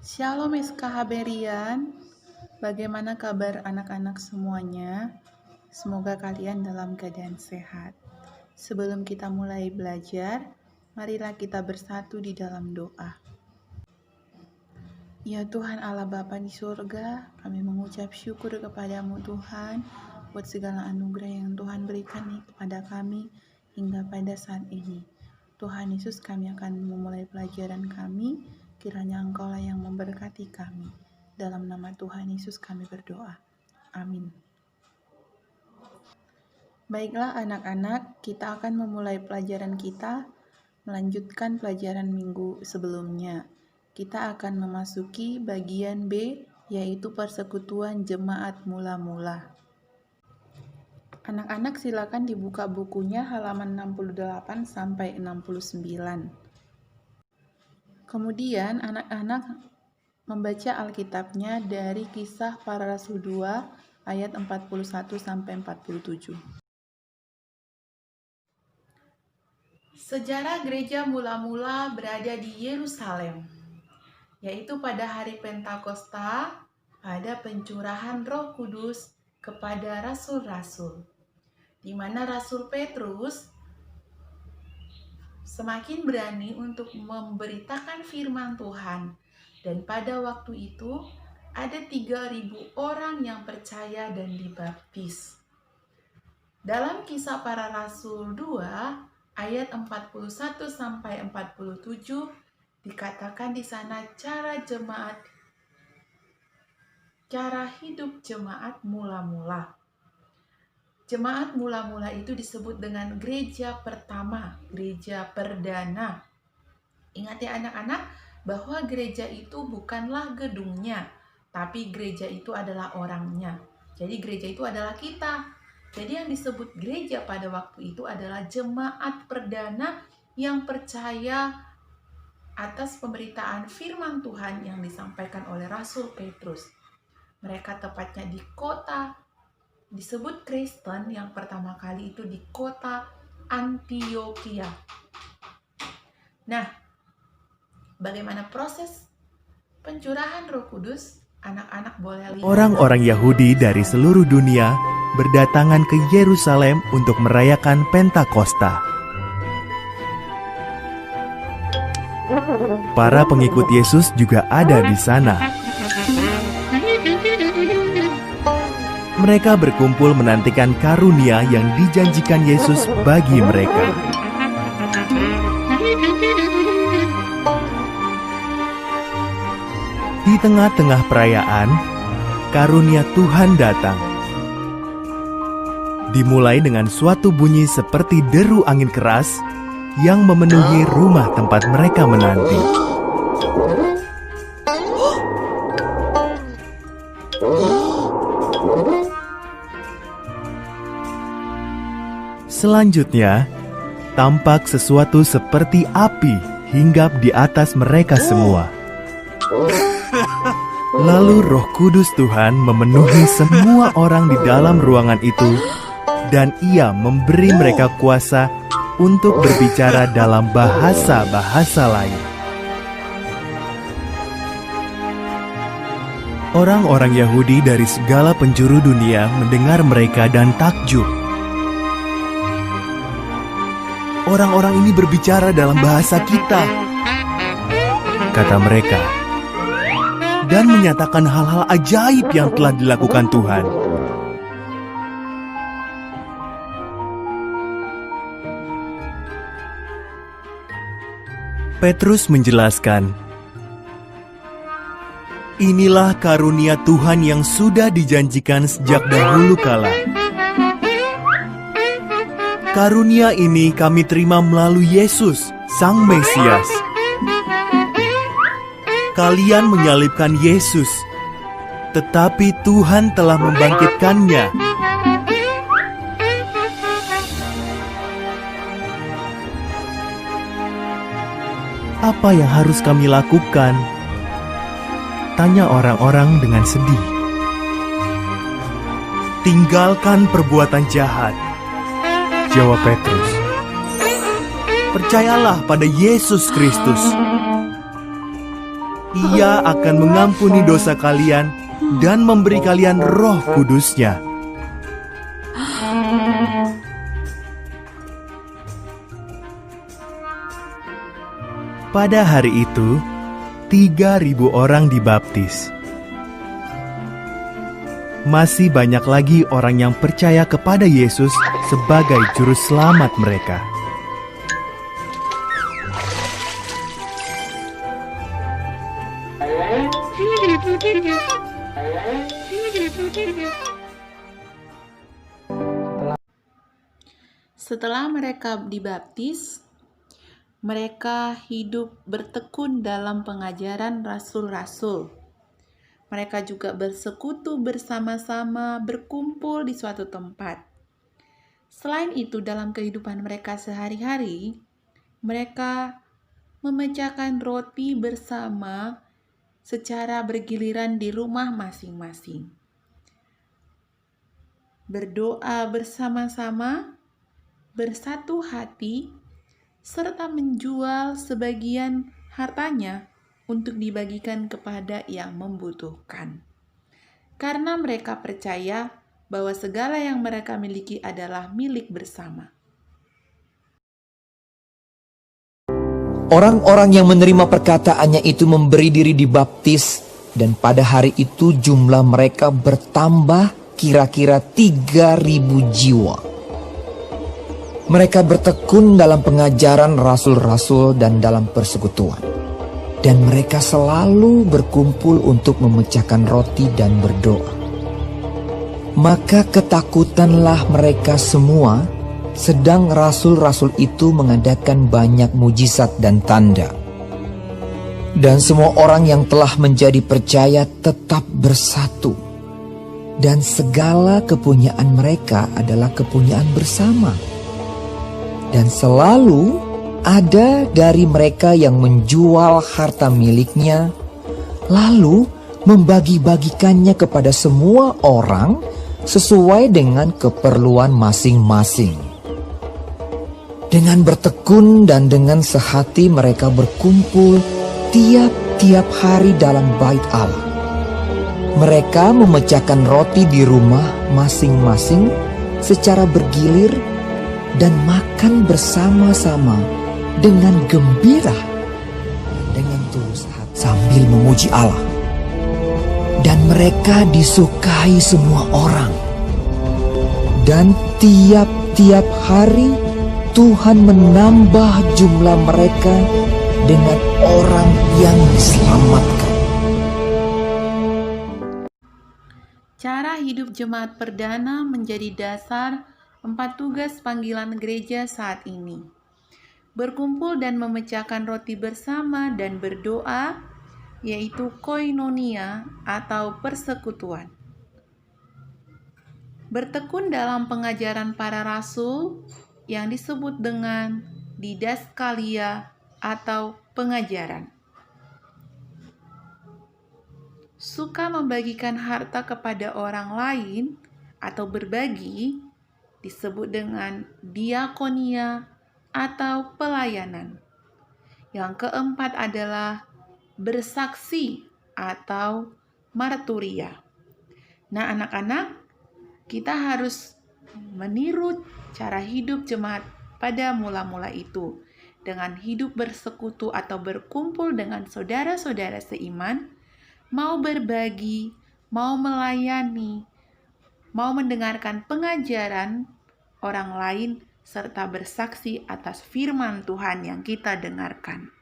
Shalom SKHBerian, bagaimana kabar anak-anak semuanya? Semoga kalian dalam keadaan sehat. Sebelum kita mulai belajar, marilah kita bersatu di dalam doa. Ya Tuhan Allah Bapa di surga, kami mengucap syukur kepadamu Tuhan, buat segala anugerah yang Tuhan berikan kepada kami hingga pada saat ini. Tuhan Yesus, kami akan memulai pelajaran kami, kiranya Engkaulah yang memberkati kami. Dalam nama Tuhan Yesus kami berdoa. Amin. Baiklah anak-anak, kita akan memulai pelajaran kita, melanjutkan pelajaran minggu sebelumnya. Kita akan memasuki bagian B, yaitu persekutuan jemaat mula-mula. Anak-anak silakan dibuka bukunya halaman 68 sampai 69. Kemudian anak-anak membaca Alkitabnya dari Kisah Para Rasul 2 ayat 41 sampai 47. Sejarah gereja mula-mula berada di Yerusalem, yaitu pada hari Pentakosta, pada pencurahan Roh Kudus kepada rasul-rasul, di mana Rasul Petrus semakin berani untuk memberitakan firman Tuhan. Dan pada waktu itu ada 3.000 orang yang percaya dan dibaptis. Dalam Kisah Para Rasul 2 ayat 41 sampai 47 dikatakan di sana cara hidup jemaat mula-mula. Jemaat mula-mula itu disebut dengan gereja pertama, gereja perdana. Ingat ya anak-anak, bahwa gereja itu bukanlah gedungnya, tapi gereja itu adalah orangnya. Jadi gereja itu adalah kita. Jadi yang disebut gereja pada waktu itu adalah jemaat perdana yang percaya atas pemberitaan firman Tuhan yang disampaikan oleh Rasul Petrus. Mereka tepatnya di kota disebut Kristen yang pertama kali itu di kota Antioquia. Nah, bagaimana proses pencurahan Roh Kudus? Anak-anak boleh lihat. Orang-orang Yahudi dari seluruh dunia berdatangan ke Yerusalem untuk merayakan Pentakosta. Para pengikut Yesus juga ada di sana. Mereka berkumpul menantikan karunia yang dijanjikan Yesus bagi mereka. Di tengah-tengah perayaan, karunia Tuhan datang. Dimulai dengan suatu bunyi seperti deru angin keras yang memenuhi rumah tempat mereka menanti. Selanjutnya, tampak sesuatu seperti api hinggap di atas mereka semua. Lalu Roh Kudus Tuhan memenuhi semua orang di dalam ruangan itu, dan Ia memberi mereka kuasa untuk berbicara dalam bahasa-bahasa lain. Orang-orang Yahudi dari segala penjuru dunia mendengar mereka dan takjub. Orang-orang ini berbicara dalam bahasa kita, kata mereka, dan menyatakan hal-hal ajaib yang telah dilakukan Tuhan. Petrus menjelaskan, inilah karunia Tuhan yang sudah dijanjikan sejak dahulu kala. Karunia ini kami terima melalui Yesus, Sang Mesias. Kalian menyalibkan Yesus, tetapi Tuhan telah membangkitkannya. Apa yang harus kami lakukan? Tanya orang-orang dengan sedih. Tinggalkan perbuatan jahat, jawab Petrus. Percayalah pada Yesus Kristus. Ia akan mengampuni dosa kalian dan memberi kalian Roh Kudus-Nya. Pada hari itu, 3.000 orang dibaptis. Masih banyak lagi orang yang percaya kepada Yesus sebagai juru selamat mereka. Setelah mereka dibaptis, mereka hidup bertekun dalam pengajaran rasul-rasul. Mereka juga bersekutu bersama-sama, berkumpul di suatu tempat. Selain itu, dalam kehidupan mereka sehari-hari, mereka memecahkan roti bersama secara bergiliran di rumah masing-masing. Berdoa bersama-sama, bersatu hati, serta menjual sebagian hartanya untuk dibagikan kepada yang membutuhkan. Karena mereka percaya bahwa segala yang mereka miliki adalah milik bersama. Orang-orang yang menerima perkataannya itu memberi diri dibaptis, dan pada hari itu jumlah mereka bertambah kira-kira 3.000 jiwa. Mereka bertekun dalam pengajaran rasul-rasul dan dalam persekutuan. Dan mereka selalu berkumpul untuk memecahkan roti dan berdoa. Maka ketakutanlah mereka semua, sedang rasul-rasul itu mengadakan banyak mujizat dan tanda. Dan semua orang yang telah menjadi percaya tetap bersatu. Dan segala kepunyaan mereka adalah kepunyaan bersama. Dan selalu ada dari mereka yang menjual harta miliknya, lalu membagi-bagikannya kepada semua orang sesuai dengan keperluan masing-masing. Dengan bertekun dan dengan sehati mereka berkumpul tiap-tiap hari dalam bait Allah. Mereka memecahkan roti di rumah masing-masing secara bergilir dan makan bersama-sama dengan gembira, dengan tulus hati sambil memuji Allah. Dan mereka disukai semua orang. Dan tiap-tiap hari Tuhan menambah jumlah mereka dengan orang yang diselamatkan. Cara hidup jemaat perdana menjadi dasar 4 tugas panggilan gereja saat ini. Berkumpul dan memecahkan roti bersama dan berdoa, yaitu koinonia atau persekutuan. Bertekun dalam pengajaran para rasul yang disebut dengan didaskalia atau pengajaran. Suka membagikan harta kepada orang lain atau berbagi disebut dengan diakonia atau pelayanan. Yang keempat adalah bersaksi atau marturia. Nah, anak-anak, kita harus meniru cara hidup jemaat pada mula-mula itu. Dengan hidup bersekutu atau berkumpul dengan saudara-saudara seiman, mau berbagi, mau melayani, mau mendengarkan pengajaran orang lain, serta bersaksi atas firman Tuhan yang kita dengarkan.